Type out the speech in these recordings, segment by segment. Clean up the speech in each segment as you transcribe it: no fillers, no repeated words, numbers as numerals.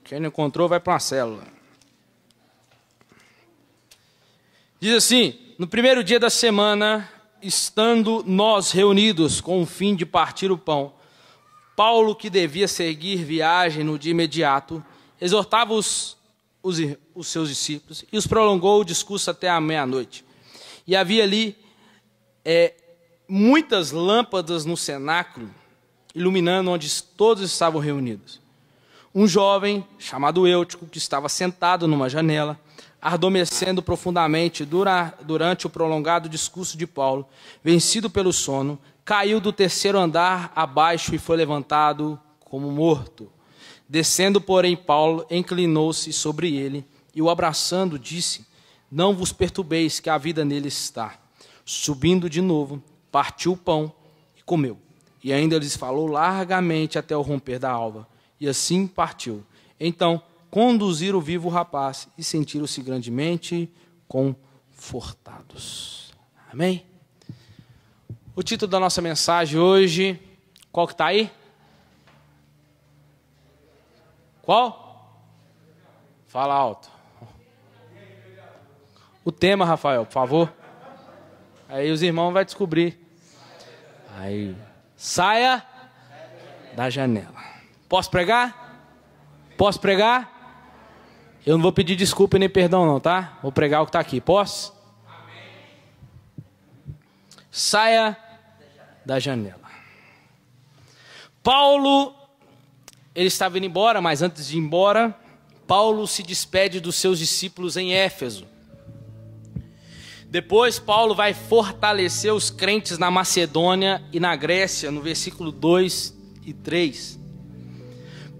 Quem não encontrou, vai para uma célula. Diz assim: no primeiro dia da semana, estando nós reunidos com o fim de partir o pão, Paulo, que devia seguir viagem no dia imediato, exortava os seus discípulos e os prolongou o discurso até a meia-noite. E havia ali muitas lâmpadas no cenáculo, iluminando onde todos estavam reunidos. Um jovem, chamado Eutico, que estava sentado numa janela, adormecendo profundamente durante o prolongado discurso de Paulo, vencido pelo sono, caiu do terceiro andar abaixo e foi levantado como morto. Descendo, porém, Paulo inclinou-se sobre ele e, o abraçando, disse: não vos perturbeis, que a vida nele está. Subindo de novo, partiu o pão e comeu. E ainda lhes falou largamente até o romper da alva. E assim partiu. Então, conduziram vivo o rapaz e sentiram-se grandemente confortados. Amém? O título da nossa mensagem hoje, qual que está aí? Qual? Fala alto. O tema, Rafael, por favor. Aí os irmãos vão descobrir. Aí, saia da janela. Posso pregar? Posso pregar? Eu não vou pedir desculpa nem perdão não, tá? Vou pregar o que está aqui. Posso? Saia da janela. Paulo, ele estava indo embora, mas antes de ir embora, Paulo se despede dos seus discípulos em Éfeso. Depois, Paulo vai fortalecer os crentes na Macedônia e na Grécia, no versículo 2 e 3.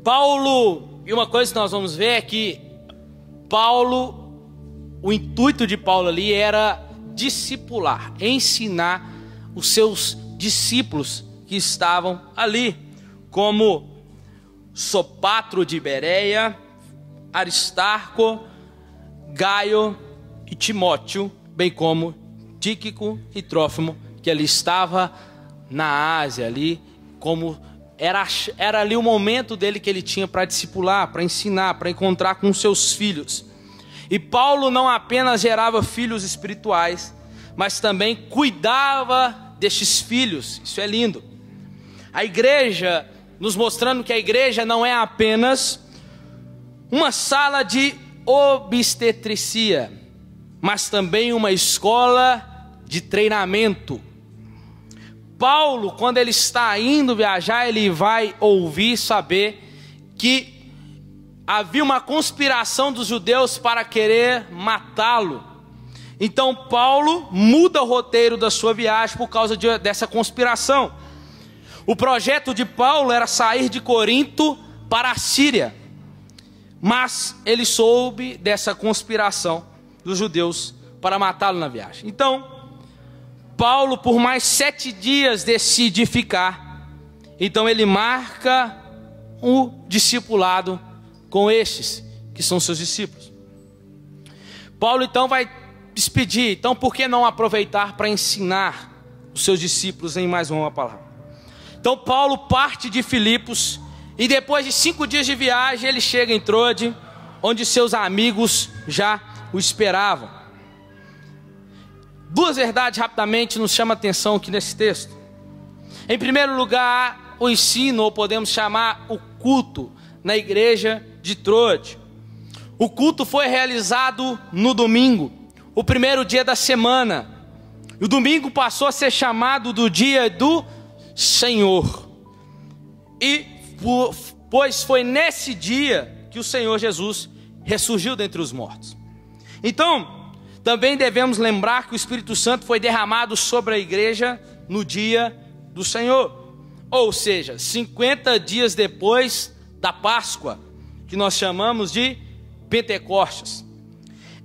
Paulo, e uma coisa que nós vamos ver é que Paulo, o intuito de Paulo ali era discipular, ensinar os seus discípulos que estavam ali, como Sopatro de Bereia, Aristarco, Gaio e Timóteo, bem como Tíquico e Trófimo, que ali estava na Ásia, ali, como era ali o momento dele que ele tinha para discipular, para ensinar, para encontrar com seus filhos. E Paulo não apenas gerava filhos espirituais, mas também cuidava destes filhos. Isso é lindo. A igreja, nos mostrando que a igreja não é apenas uma sala de obstetricia, mas também uma escola de treinamento. Paulo, quando ele está indo viajar, ele vai ouvir, saber que havia uma conspiração dos judeus para querer matá-lo. Então Paulo muda o roteiro da sua viagem por causa dessa conspiração. O projeto de Paulo era sair de Corinto para a Síria, mas ele soube dessa conspiração dos judeus para matá-lo na viagem. Então Paulo, por mais 7 dias, decide ficar. Então ele marca o discipulado com estes, que são seus discípulos. Paulo então vai despedir. Então por que não aproveitar para ensinar os seus discípulos em mais uma palavra? Então Paulo parte de Filipos, e depois de 5 dias de viagem, ele chega em Troade, onde seus amigos já o esperavam. 2 verdades rapidamente nos chamam a atenção aqui nesse texto. Em primeiro lugar, o ensino, ou podemos chamar o culto, na igreja de Troade. O culto foi realizado no domingo, o primeiro dia da semana. O domingo passou a ser chamado do dia do Senhor. Pois foi nesse dia que o Senhor Jesus ressurgiu dentre os mortos. Então, também devemos lembrar que o Espírito Santo foi derramado sobre a igreja no dia do Senhor. Ou seja, 50 dias depois da Páscoa, que nós chamamos de Pentecostes.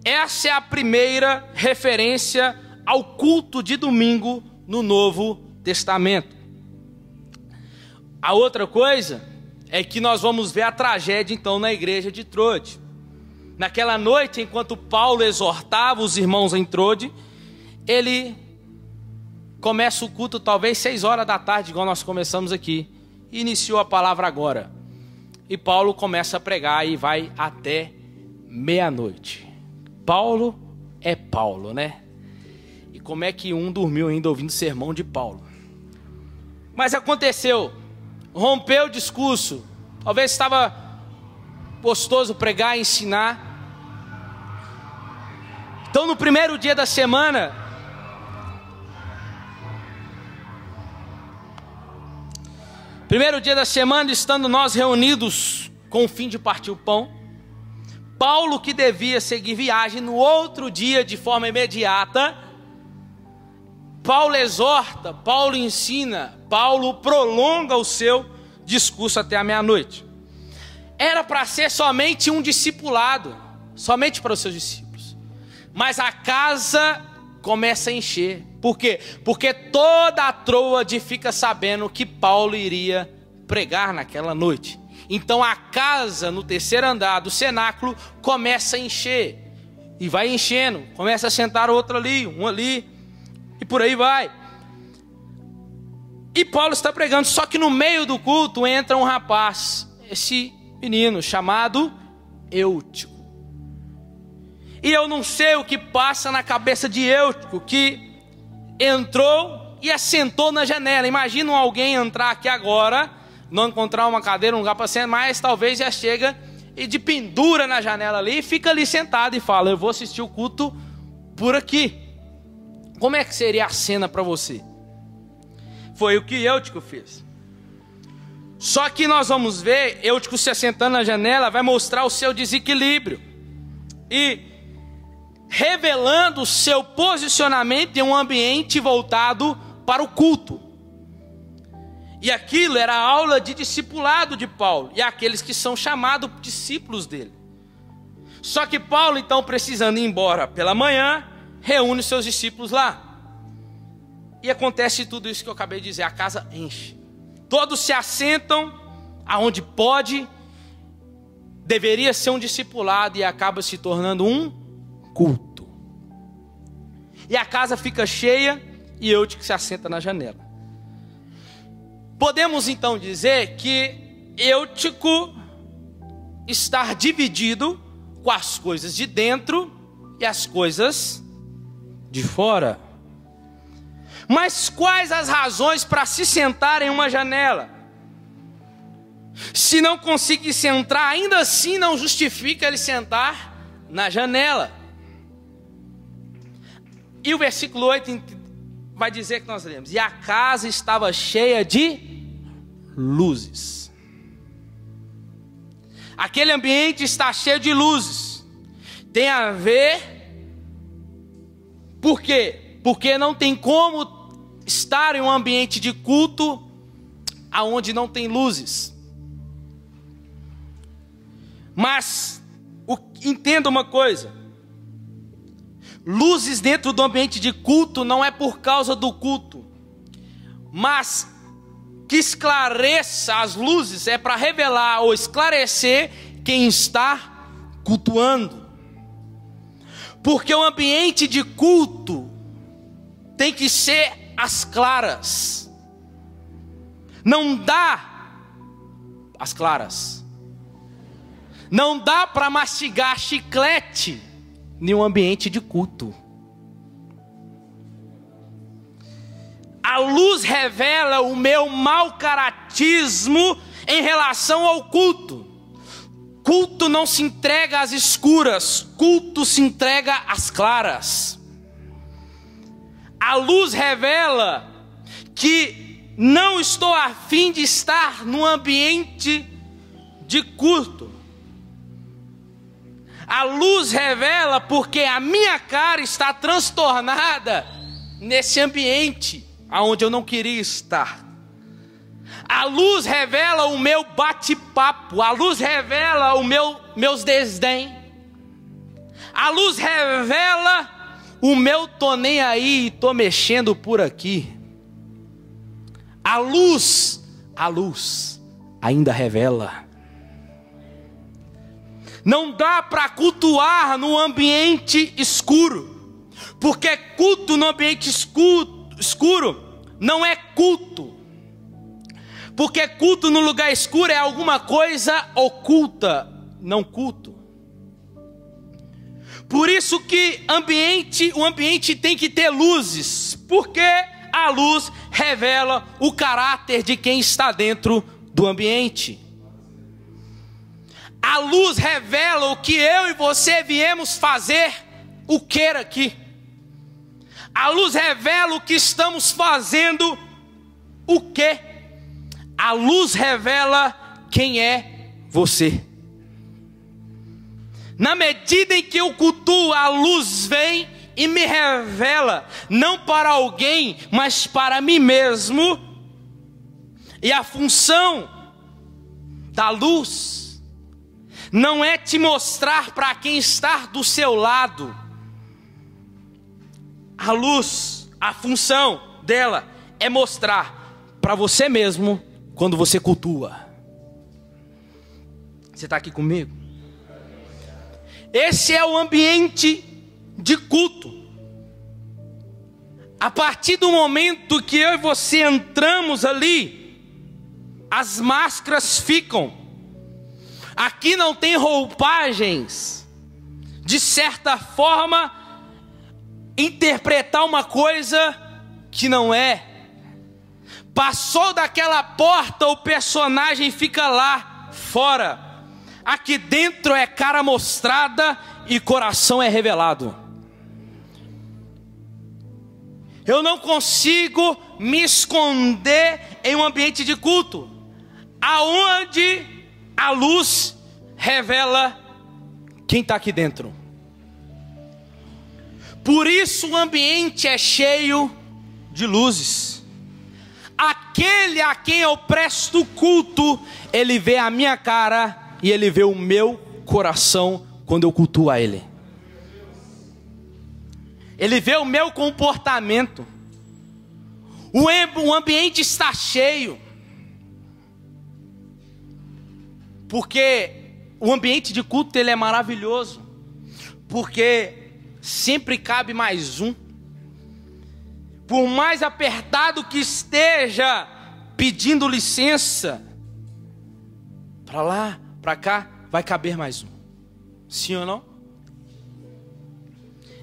Essa é a primeira referência ao culto de domingo no Novo Testamento. A outra coisa é que nós vamos ver a tragédia então na igreja de Troade. Naquela noite, enquanto Paulo exortava os irmãos em Troade, ele começa o culto talvez 6 horas da tarde, igual nós começamos aqui, e iniciou a palavra agora. E Paulo começa a pregar e vai até meia-noite. Paulo é Paulo, né? E como é que um dormiu ainda ouvindo o sermão de Paulo? Mas aconteceu, rompeu o discurso. Talvez estava gostoso pregar e ensinar. Então no primeiro dia da semana, estando nós reunidos com o fim de partir o pão, Paulo, que devia seguir viagem no outro dia de forma imediata, Paulo exorta, Paulo ensina, Paulo prolonga o seu discurso até a meia-noite. Era para ser somente um discipulado, somente para os seus discípulos. Mas a casa começa a encher. Por quê? Porque toda a Troade fica sabendo que Paulo iria pregar naquela noite. Então a casa no terceiro andar do cenáculo começa a encher. E vai enchendo, começa a sentar outro ali, um ali, e por aí vai. E Paulo está pregando, só que no meio do culto entra um rapaz, esse menino chamado Eutico. E eu não sei o que passa na cabeça de Eutico, que entrou e assentou na janela. Imagina alguém entrar aqui agora, não encontrar uma cadeira, um lugar para sentar, mas talvez já chega e de pendura na janela ali, e fica ali sentado e fala: eu vou assistir o culto por aqui. Como é que seria a cena para você? Foi o que Eutico fez. Só que nós vamos ver, Eutico se assentando na janela, vai mostrar o seu desequilíbrio. E revelando o seu posicionamento em um ambiente voltado para o culto. E aquilo era a aula de discipulado de Paulo, e aqueles que são chamados discípulos dele. Só que Paulo, então, precisando ir embora pela manhã, reúne os seus discípulos lá. E acontece tudo isso que eu acabei de dizer, a casa enche. Todos se assentam aonde pode, deveria ser um discipulado e acaba se tornando um culto. E a casa fica cheia e Eutico se assenta na janela. Podemos então dizer que Eutico está dividido com as coisas de dentro e as coisas de fora. Mas quais as razões para se sentar em uma janela? Se não conseguisse entrar, ainda assim não justifica ele sentar na janela. E o versículo 8 vai dizer que nós lemos: e a casa estava cheia de luzes. Aquele ambiente está cheio de luzes. Tem a ver, por quê? Porque não tem como estar em um ambiente de culto aonde não tem luzes. Mas entenda uma coisa: luzes dentro do ambiente de culto não é por causa do culto, mas que esclareça as luzes é para revelar ou esclarecer quem está cultuando. Porque o ambiente de culto tem que ser às claras. Não dá às claras. Não dá para mastigar chiclete em um ambiente de culto. A luz revela o meu mau caratismo em relação ao culto. Culto não se entrega às escuras, culto se entrega às claras. A luz revela que não estou a fim de estar num ambiente de culto. A luz revela porque a minha cara está transtornada nesse ambiente aonde eu não queria estar. A luz revela o meu bate-papo. A luz revela o meus desdém. A luz revela o meu tô nem aí e tô mexendo por aqui. A luz ainda revela. Não dá para cultuar no ambiente escuro, porque culto no ambiente escuro não é culto. Porque culto no lugar escuro é alguma coisa oculta, não culto. Por isso que o ambiente tem que ter luzes, porque a luz revela o caráter de quem está dentro do ambiente. A luz revela o que eu e você viemos fazer, o que aqui. A luz revela o que estamos fazendo, o que. A luz revela quem é você. Na medida em que eu cultuo, a luz vem e me revela, não para alguém, mas para mim mesmo. E a função da luz não é te mostrar para quem está do seu lado. A luz, a função dela é mostrar para você mesmo quando você cultua. Você está aqui comigo? Esse é o ambiente de culto. A partir do momento que eu e você entramos ali, as máscaras ficam. Aqui não tem roupagens. De certa forma, interpretar uma coisa que não é. Passou daquela porta, o personagem fica lá fora. Aqui dentro é cara mostrada e coração é revelado. Eu não consigo me esconder em um ambiente de culto, aonde a luz revela quem está aqui dentro. Por isso o ambiente é cheio de luzes. Aquele a quem eu presto culto, ele vê a minha cara e ele vê o meu coração quando eu cultuo a ele. Ele vê o meu comportamento. O ambiente está cheio. Porque o ambiente de culto ele é maravilhoso. Porque sempre cabe mais um. Por mais apertado que esteja pedindo licença, para lá, para cá, vai caber mais um. Sim ou não?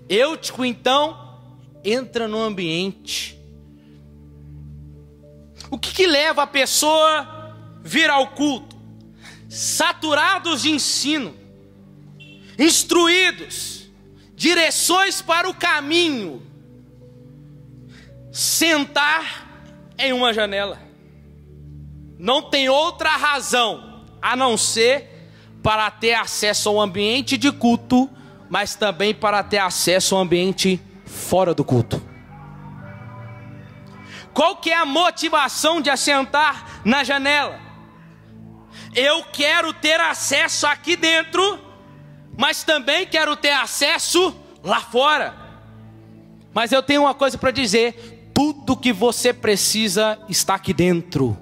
Eutico então entra no ambiente. O que leva a pessoa a vir ao culto? Saturados de ensino, instruídos, direções para o caminho, sentar em uma janela. Não tem outra razão a não ser para ter acesso ao ambiente de culto, mas também para ter acesso ao ambiente fora do culto. Qual que é a motivação de assentar na janela? Eu quero ter acesso aqui dentro, mas também quero ter acesso lá fora. Mas eu tenho uma coisa para dizer: tudo que você precisa está aqui dentro.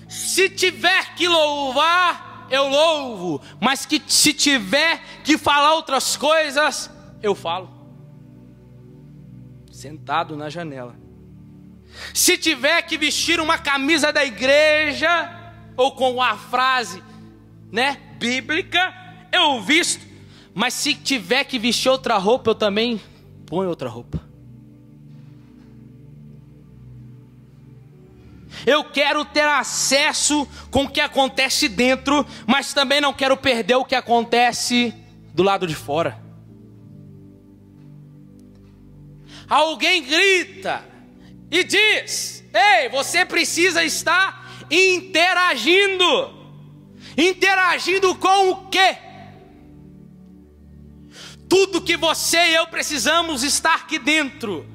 Se tiver que louvar, eu louvo. Mas se tiver que falar outras coisas, eu falo. Sentado na janela. Se tiver que vestir uma camisa da igreja, ou com a frase, bíblica, eu visto. Mas se tiver que vestir outra roupa, eu também ponho outra roupa. Eu quero ter acesso com o que acontece dentro, mas também não quero perder o que acontece do lado de fora. Alguém grita e diz: ei, você precisa estar interagindo. Interagindo com o quê? Tudo que você e eu precisamos estar aqui dentro.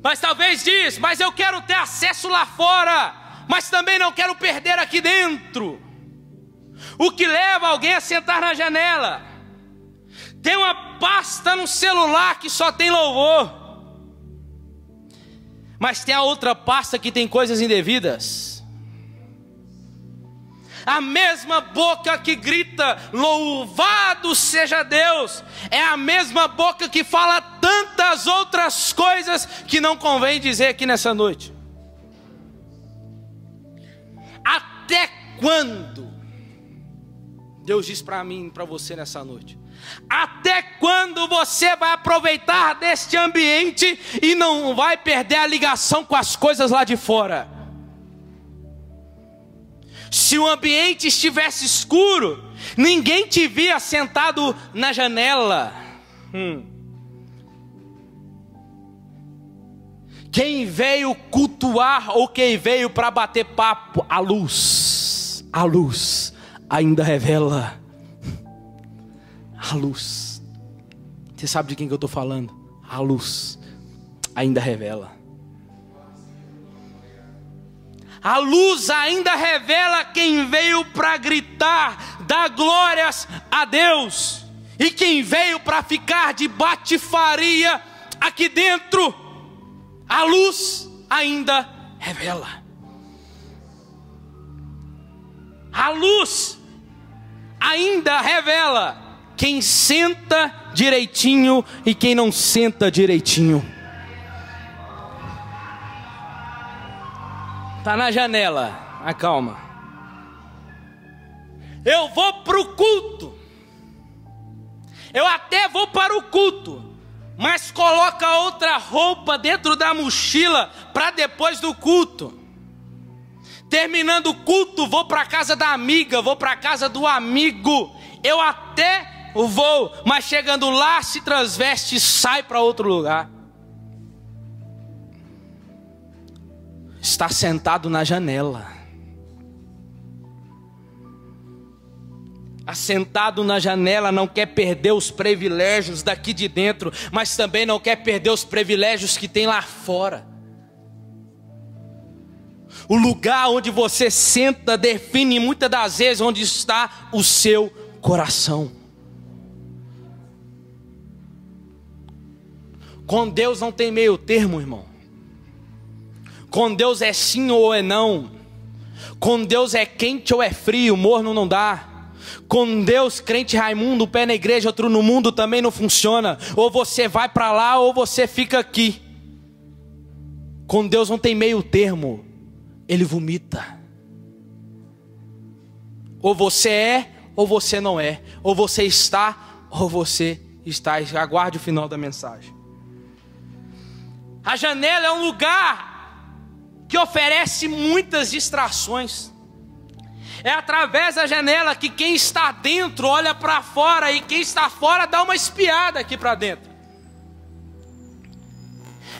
Mas talvez diz: mas eu quero ter acesso lá fora, mas também não quero perder aqui dentro. O que leva alguém a sentar na janela? Tem uma pasta no celular que só tem louvor, mas tem a outra pasta que tem coisas indevidas. A mesma boca que grita, louvado seja Deus, é a mesma boca que fala tantas outras coisas que não convém dizer aqui nessa noite. Até quando? Deus diz para mim e para você nessa noite. Até quando você vai aproveitar deste ambiente e não vai perder a ligação com as coisas lá de fora? Se o ambiente estivesse escuro, ninguém te via sentado na janela. Quem veio cultuar ou quem veio para bater papo, a luz ainda revela. A luz. Você sabe de quem que eu estou falando? A luz ainda revela. A luz ainda revela quem veio para gritar, dar glórias a Deus. E quem veio para ficar de batifaria aqui dentro. A luz ainda revela. A luz ainda revela quem senta direitinho e quem não senta direitinho. Tá na janela, acalma. Eu vou para o culto. Eu até vou para o culto, mas coloca outra roupa dentro da mochila para depois do culto. Terminando o culto, vou para a casa da amiga, vou para a casa do amigo. Eu até vou, mas chegando lá se transveste e sai para outro lugar. Está sentado na janela. Assentado na janela, não quer perder os privilégios daqui de dentro, mas também não quer perder os privilégios que tem lá fora. O lugar onde você senta define muitas das vezes onde está o seu coração. Com Deus não tem meio termo, irmão. Com Deus é sim ou é não. Com Deus é quente ou é frio, morno não dá. Com Deus, crente Raimundo, um pé na igreja, outro no mundo também não funciona. Ou você vai para lá ou você fica aqui. Com Deus não tem meio termo. Ele vomita. Ou você é ou você não é. Ou você está ou você está. Aguarde o final da mensagem. A janela é um lugar que oferece muitas distrações. É através da janela que quem está dentro olha para fora e quem está fora dá uma espiada aqui para dentro.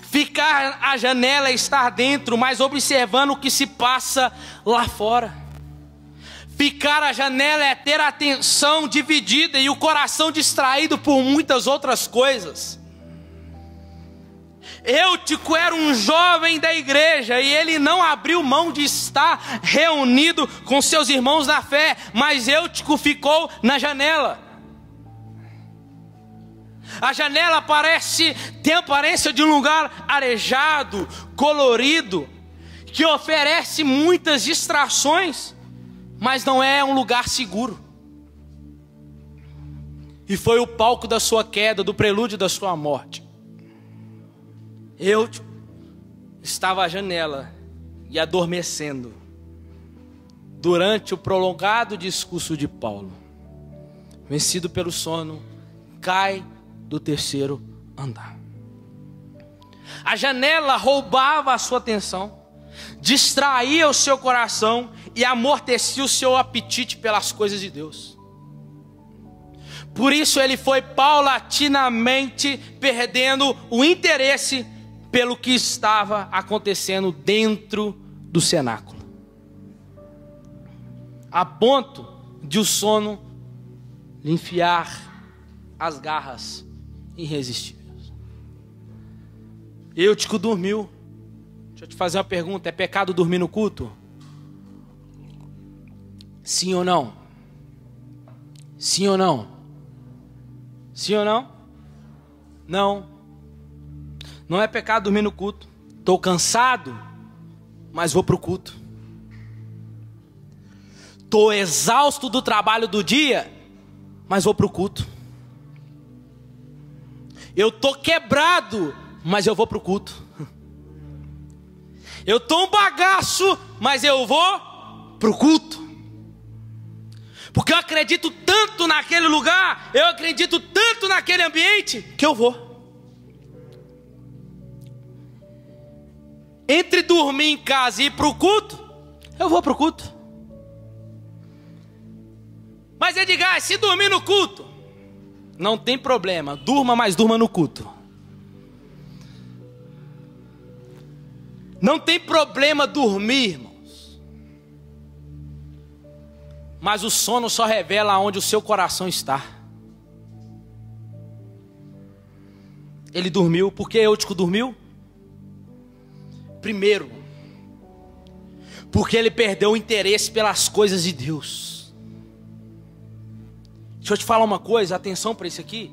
Ficar à janela é estar dentro, mas observando o que se passa lá fora. Ficar à janela é ter a atenção dividida e o coração distraído por muitas outras coisas. Eutico era um jovem da igreja e ele não abriu mão de estar reunido com seus irmãos na fé, mas Eutico ficou na janela. A janela tem a aparência de um lugar arejado, colorido, que oferece muitas distrações, mas não é um lugar seguro. E foi o palco da sua queda, do prelúdio da sua morte. Eu estava à janela e adormecendo durante o prolongado discurso de Paulo. Vencido pelo sono, cai do terceiro andar. A janela roubava a sua atenção, distraía o seu coração e amortecia o seu apetite pelas coisas de Deus. Por isso ele foi paulatinamente perdendo o interesse pelo que estava acontecendo dentro do cenáculo, a ponto de o sono lhe enfiar as garras irresistíveis. Eutico dormiu. Deixa eu te fazer uma pergunta: é pecado dormir no culto? Sim ou não? Sim ou não? Sim ou não? Não. Não é pecado dormir no culto. Estou cansado, mas vou para o culto. Estou exausto do trabalho do dia, mas vou para o culto. Eu estou quebrado, mas eu vou para o culto. Eu estou um bagaço, mas eu vou para o culto. Porque eu acredito tanto naquele lugar, eu acredito tanto naquele ambiente, que eu vou. Entre dormir em casa e ir para o culto, eu vou para o culto. Mas Edgar, se dormir no culto, não tem problema, durma, mas durma no culto. Não tem problema dormir, irmãos. Mas o sono só revela onde o seu coração está. Ele dormiu, por que Eutico dormiu? Primeiro, porque ele perdeu o interesse pelas coisas de Deus. Deixa eu te falar uma coisa, atenção para isso aqui.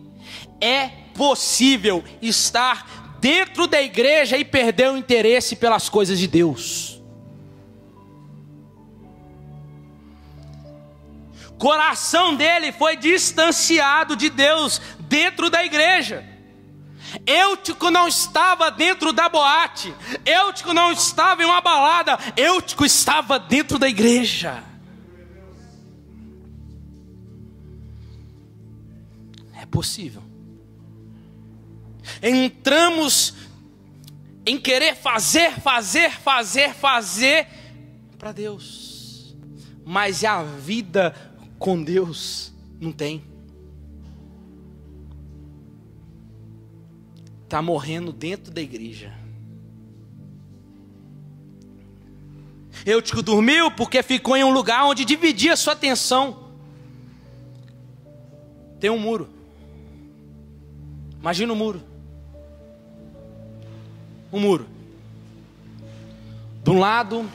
É possível estar dentro da igreja e perder o interesse pelas coisas de Deus. Coração dele foi distanciado de Deus dentro da igreja. Eutico não estava dentro da boate, Eutico não estava em uma balada, Eutico estava dentro da igreja. É possível. Entramos em querer fazer para Deus, mas a vida com Deus não tem. Está morrendo dentro da igreja. Eutico dormiu porque ficou em um lugar onde dividia sua atenção. Tem um muro. Imagina um muro. Um muro. De um lado,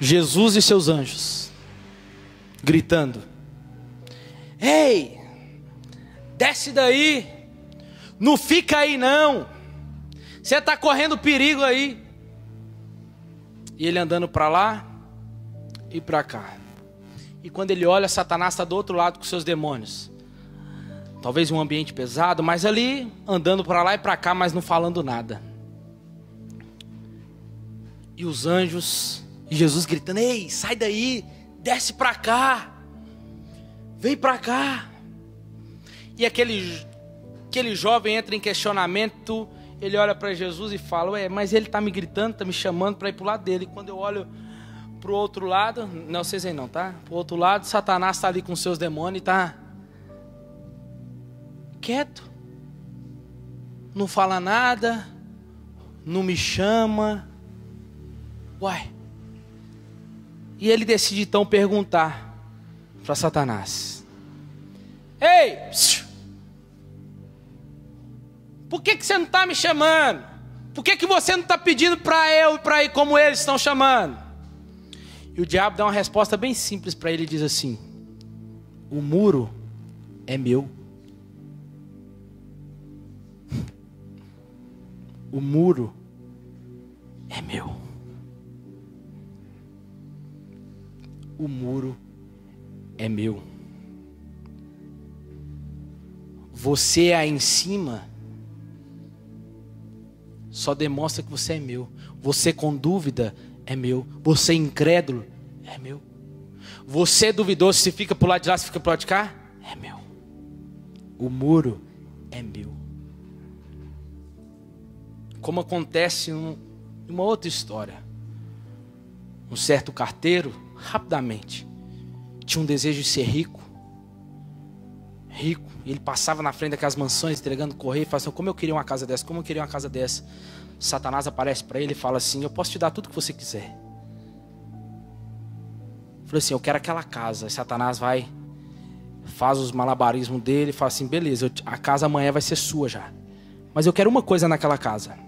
Jesus e seus anjos gritando: ei, desce daí. Não fica aí não. Você está correndo perigo aí. E ele andando para lá e para cá. E quando ele olha, Satanás está do outro lado com seus demônios. Talvez um ambiente pesado, mas ali andando para lá e para cá, mas não falando nada. E os anjos e Jesus gritando: ei, sai daí, desce para cá, vem para cá. E aquele jovem entra em questionamento. Ele olha para Jesus e fala: ué, mas ele está me gritando, está me chamando para ir para o lado dele. E quando eu olho para o outro lado, não, vocês aí não, tá? Para o outro lado, Satanás está ali com seus demônios e está quieto. Não fala nada, não me chama. Uai. E ele decide então perguntar para Satanás: ei, por que você não está me chamando? Por que você não está pedindo para eu e para ir como eles estão chamando? E o diabo dá uma resposta bem simples para ele e diz assim: o muro é meu. O muro é meu. O muro é meu. Você aí em cima só demonstra que você é meu. Você com dúvida é meu. Você incrédulo é meu. Você duvidoso se fica pro lado de lá, se fica pro lado de cá, é meu. O muro é meu. Como acontece em uma outra história. Um certo carteiro, rapidamente, tinha um desejo de ser rico. Rico. Ele passava na frente daquelas mansões entregando correio e falava assim: como eu queria uma casa dessa, como eu queria uma casa dessa. Satanás aparece para ele e fala assim: eu posso te dar tudo que você quiser. Falou assim: eu quero aquela casa. Aí Satanás vai, faz os malabarismos dele e fala assim: beleza, a casa amanhã vai ser sua já. Mas eu quero uma coisa naquela casa.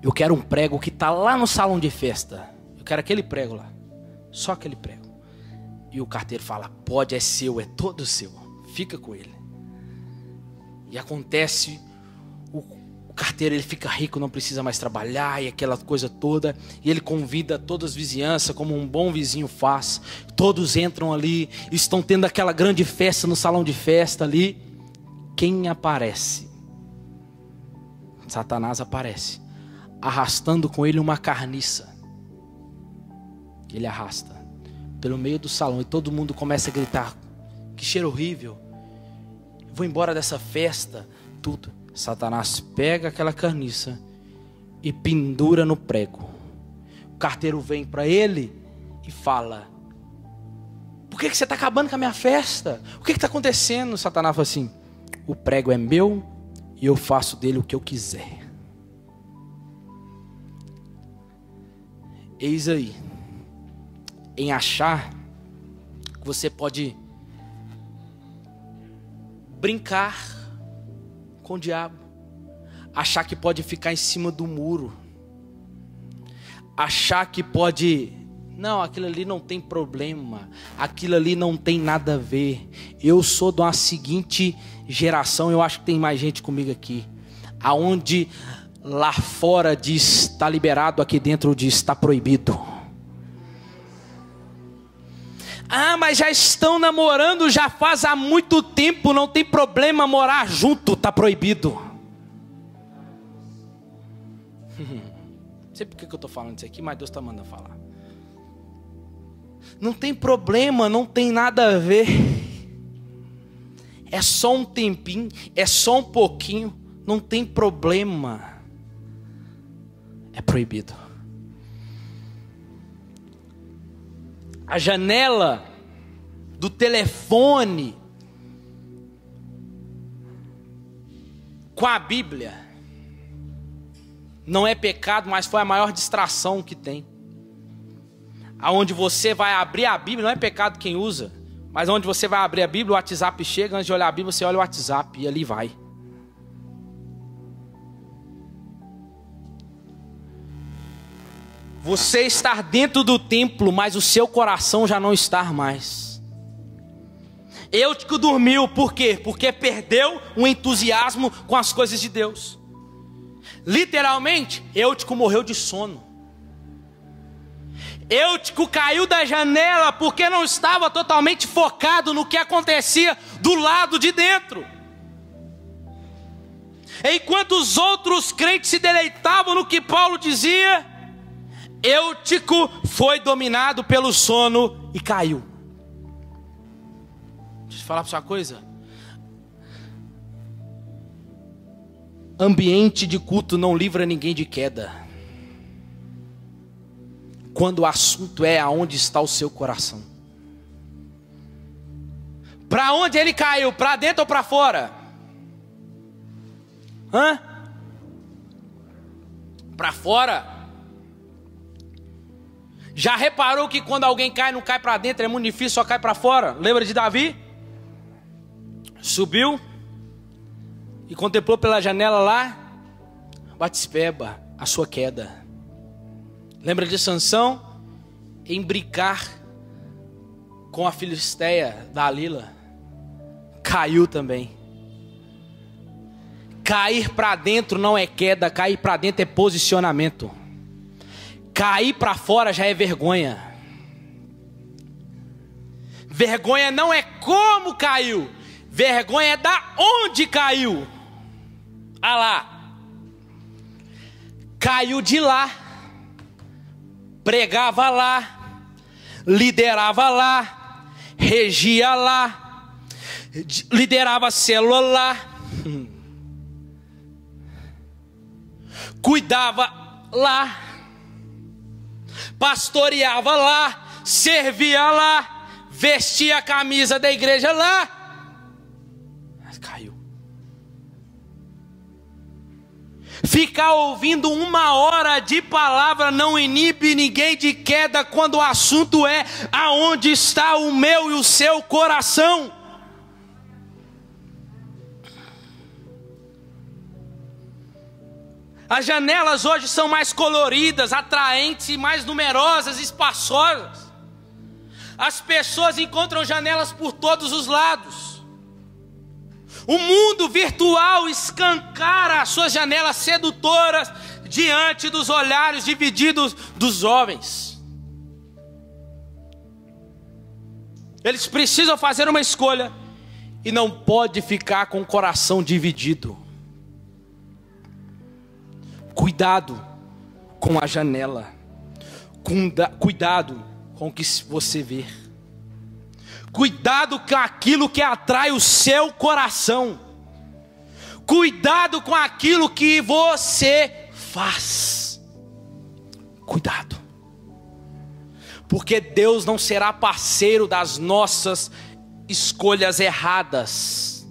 Eu quero um prego que está lá no salão de festa. Eu quero aquele prego lá. Só aquele prego. E o carteiro fala: pode, é seu, é todo seu. Fica com ele. E acontece O carteiro, ele fica rico, não precisa mais trabalhar e aquela coisa toda. E ele convida todas as vizinhanças, como um bom vizinho faz. Todos entram ali, estão tendo aquela grande festa no salão de festa ali. Quem aparece? Satanás aparece, arrastando com ele uma carniça. Ele arrasta pelo meio do salão e todo mundo começa a gritar: que cheiro horrível, vou embora dessa festa, tudo. Satanás pega aquela carniça e pendura no prego. O carteiro vem para ele e fala: por que você está acabando com a minha festa? O que está acontecendo? Satanás fala assim: o prego é meu e eu faço dele o que eu quiser. Eis aí, em achar que você pode brincar com o diabo, achar que pode ficar em cima do muro, achar que pode, não, aquilo ali não tem problema, aquilo ali não tem nada a ver. Eu sou de uma seguinte geração, eu acho que tem mais gente comigo aqui, aonde lá fora diz está liberado, aqui dentro diz está proibido. Ah, mas já estão namorando, já faz há muito tempo, não tem problema morar junto, está proibido. Não sei por que eu estou falando isso aqui, mas Deus está mandando falar. Não tem problema, não tem nada a ver. É só um tempinho, é só um pouquinho, não tem problema. É proibido. A janela do telefone com a Bíblia não é pecado, mas foi a maior distração que tem. Aonde você vai abrir a Bíblia, não é pecado quem usa, mas onde você vai abrir a Bíblia, o WhatsApp chega, antes de olhar a Bíblia, você olha o WhatsApp e ali vai. Você está dentro do templo, mas o seu coração já não está mais. Eutico dormiu, por quê? Porque perdeu o entusiasmo com as coisas de Deus. Literalmente, Eutico morreu de sono. Eutico caiu da janela porque não estava totalmente focado no que acontecia do lado de dentro. Enquanto os outros crentes se deleitavam no que Paulo dizia, Eutico foi dominado pelo sono e caiu. Deixa eu falar para você uma coisa. Ambiente de culto não livra ninguém de queda. Quando o assunto é aonde está o seu coração. Para onde ele caiu? Para dentro ou para fora? Para fora. Já reparou que quando alguém cai, não cai para dentro, é muito difícil, só cai para fora? Lembra de Davi? Subiu e contemplou pela janela lá Batseba, a sua queda. Lembra de Sansão? Imbricar com a filisteia Dalila, caiu também. Cair para dentro não é queda, cair para dentro é posicionamento. Cair para fora já é vergonha. Vergonha não é como caiu, vergonha é da onde caiu. Ah lá, caiu de lá, pregava lá, liderava lá, regia lá, liderava a célula lá, cuidava lá, pastoreava lá, servia lá, vestia a camisa da igreja lá, mas caiu. Ficar ouvindo 1 hora de palavra não inibe ninguém de queda quando o assunto é aonde está o meu e o seu coração. As janelas hoje são mais coloridas, atraentes e mais numerosas, espaçosas. As pessoas encontram janelas por todos os lados. O mundo virtual escancara as suas janelas sedutoras diante dos olhares divididos dos jovens. Eles precisam fazer uma escolha e não pode ficar com o coração dividido. Cuidado com a janela. Cuidado com o que você vê. Cuidado com aquilo que atrai o seu coração. Cuidado com aquilo que você faz. Cuidado. Porque Deus não será parceiro das nossas escolhas erradas.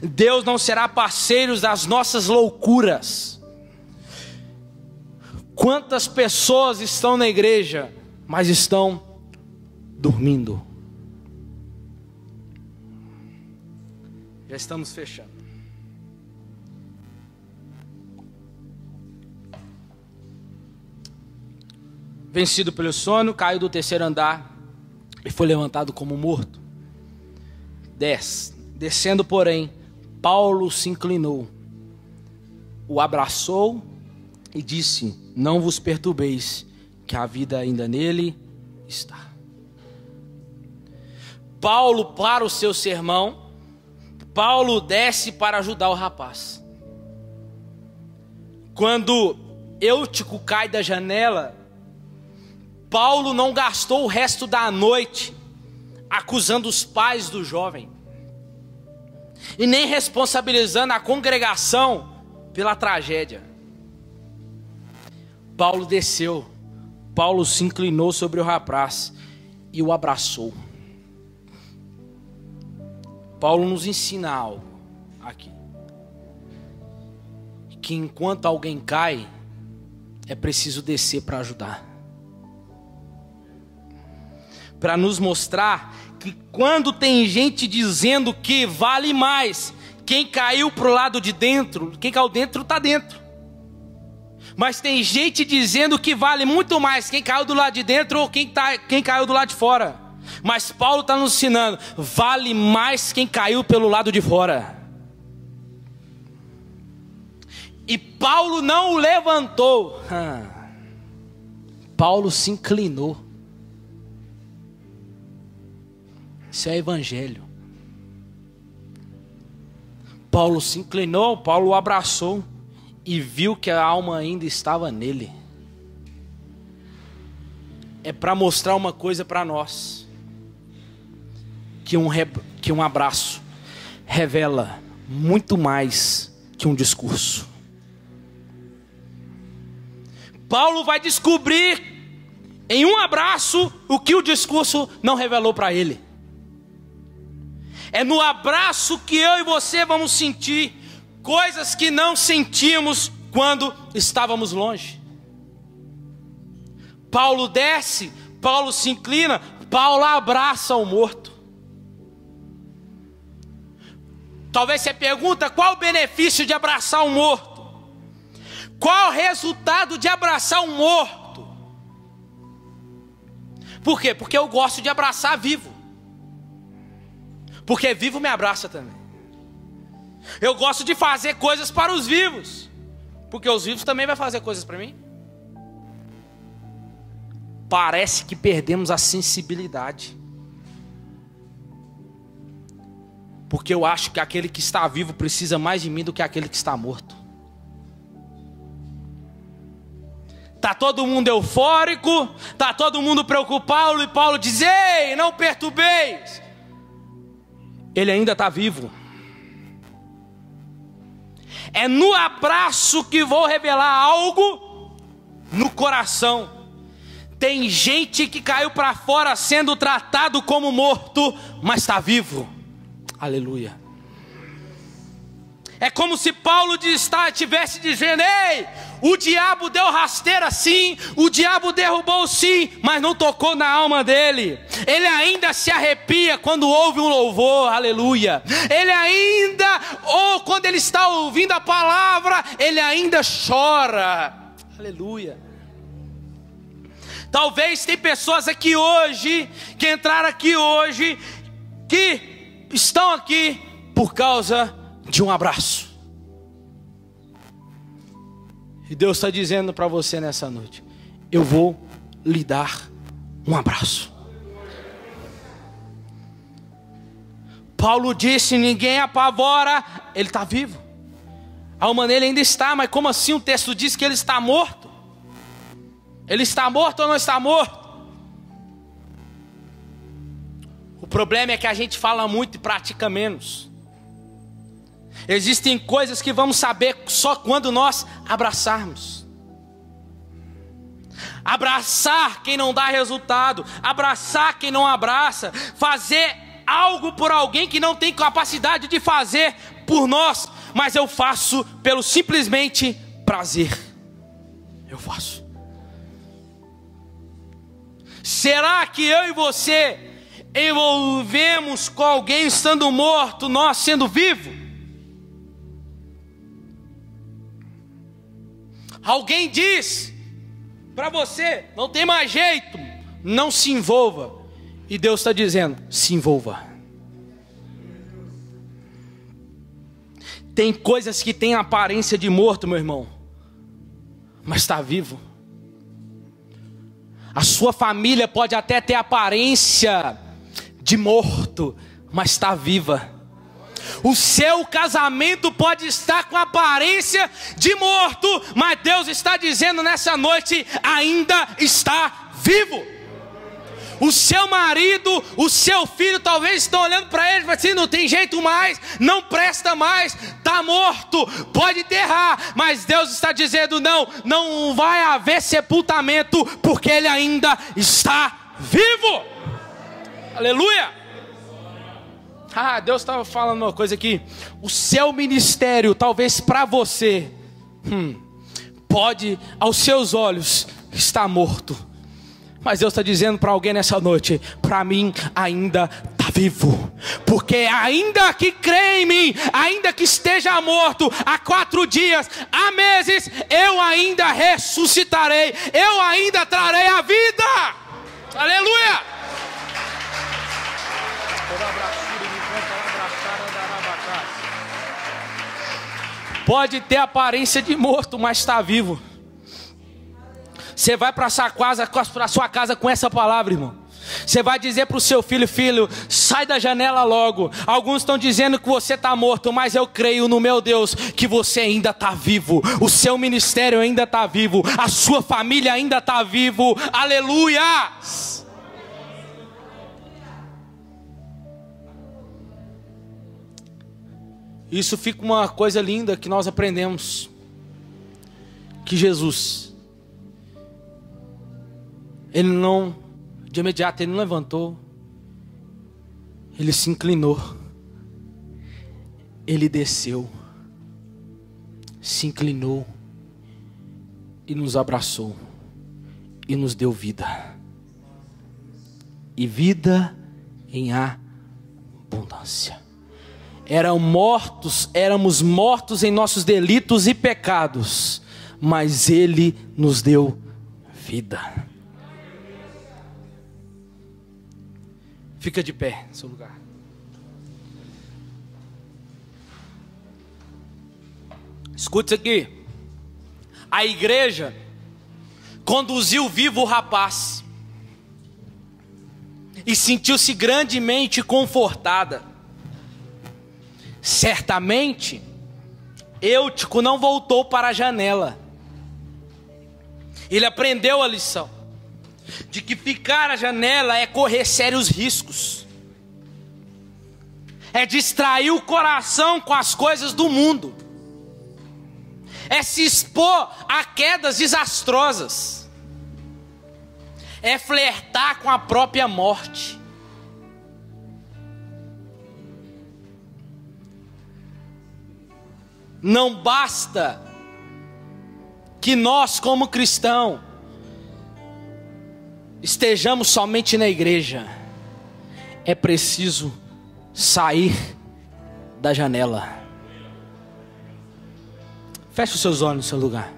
Deus não será parceiro das nossas loucuras. Quantas pessoas estão na igreja, mas estão dormindo? Já estamos fechando. Vencido pelo sono, caiu do terceiro andar e foi levantado como morto. 10. Descendo, porém, Paulo se inclinou, o abraçou e disse: não vos perturbeis, que a vida ainda nele está. Paulo para o seu sermão. Paulo desce para ajudar o rapaz. Quando Eutico cai da janela, Paulo não gastou o resto da noite acusando os pais do jovem e nem responsabilizando a congregação pela tragédia. Paulo desceu, Paulo se inclinou sobre o rapaz e o abraçou. Paulo nos ensina algo aqui, que enquanto alguém cai, é preciso descer para ajudar. Para nos mostrar que quando tem gente dizendo que vale mais quem caiu para o lado de dentro, quem caiu dentro está dentro. Mas tem gente dizendo que vale muito mais quem caiu do lado de dentro ou quem caiu do lado de fora. Mas Paulo está nos ensinando, vale mais quem caiu pelo lado de fora. E Paulo não o levantou. Paulo se inclinou. Isso é evangelho. Paulo se inclinou, Paulo o abraçou e viu que a alma ainda estava nele. É para mostrar uma coisa para nós. Que um abraço revela muito mais que um discurso. Paulo vai descobrir em um abraço o que o discurso não revelou para ele. É no abraço que eu e você vamos sentir coisas que não sentíamos quando estávamos longe. Paulo desce, Paulo se inclina, Paulo abraça o morto. Talvez você pergunta, qual o benefício de abraçar um morto? Qual o resultado de abraçar um morto? Por quê? Porque eu gosto de abraçar vivo. Porque vivo me abraça também. Eu gosto de fazer coisas para os vivos. Porque os vivos também vão fazer coisas para mim. Parece que perdemos a sensibilidade. Porque eu acho que aquele que está vivo precisa mais de mim do que aquele que está morto. Está todo mundo eufórico, está todo mundo preocupado, e Paulo diz: ei, não perturbeis. Ele ainda está vivo. É no abraço que vou revelar algo no coração. Tem gente que caiu para fora sendo tratado como morto, mas está vivo. Aleluia. É como se Paulo estivesse dizendo: ei, o diabo deu rasteira sim, o diabo derrubou sim, mas não tocou na alma dele. Ele ainda se arrepia quando ouve um louvor, aleluia. Ele ainda, ou quando ele está ouvindo a palavra, ele ainda chora, aleluia. Talvez tem pessoas aqui hoje, que entraram aqui hoje, que estão aqui por causa de um abraço. E Deus está dizendo para você nessa noite: eu vou lhe dar um abraço. Paulo disse: ninguém apavora, ele está vivo. A alma nele ainda está, mas como assim o texto diz que ele está morto? Ele está morto ou não está morto? O problema é que a gente fala muito e pratica menos. Existem coisas que vamos saber só quando nós abraçarmos. Abraçar quem não dá resultado, abraçar quem não abraça, fazer algo por alguém que não tem capacidade de fazer por nós, mas eu faço pelo simplesmente prazer. Eu faço. Será que eu e você envolvemos com alguém estando morto, nós sendo vivo? Alguém diz para você: não tem mais jeito, não se envolva. E Deus está dizendo: se envolva. Tem coisas que têm aparência de morto, meu irmão, mas está vivo. A sua família pode até ter aparência de morto, mas está viva. O seu casamento pode estar com aparência de morto, mas Deus está dizendo nessa noite: ainda está vivo. O seu marido, o seu filho talvez estão olhando para ele e falando assim: não tem jeito mais, não presta mais, está morto, pode enterrar. Mas Deus está dizendo: não vai haver sepultamento, porque ele ainda está vivo. Aleluia. Deus estava falando uma coisa aqui. O seu ministério, talvez para você, pode aos seus olhos estar morto, mas Deus está dizendo para alguém nessa noite: para mim ainda está vivo. Porque ainda que crê em mim, ainda que esteja morto há 4 dias, há meses, eu ainda ressuscitarei, eu ainda trarei a vida. Aleluia. Pode ter aparência de morto, mas está vivo. Você vai para sua casa com essa palavra, irmão. Você vai dizer para o seu filho: filho, sai da janela logo. Alguns estão dizendo que você está morto, mas eu creio no meu Deus que você ainda está vivo. O seu ministério ainda está vivo. A sua família ainda está vivo. Aleluia. Isso fica uma coisa linda que nós aprendemos. Que Jesus, ele não, de imediato, ele não levantou, ele se inclinou, ele desceu, se inclinou e nos abraçou e nos deu vida, e vida em abundância. Éramos mortos em nossos delitos e pecados, mas ele nos deu vida. Fica de pé no seu lugar. Escute isso aqui. A igreja conduziu vivo o rapaz e sentiu-se grandemente confortada. Certamente, Eutico não voltou para a janela. Ele aprendeu a lição de que ficar à janela é correr sérios riscos, é distrair o coração com as coisas do mundo, é se expor a quedas desastrosas, é flertar com a própria morte. Não basta que nós, como cristãos, estejamos somente na igreja. É preciso sair da janela. Feche os seus olhos no seu lugar.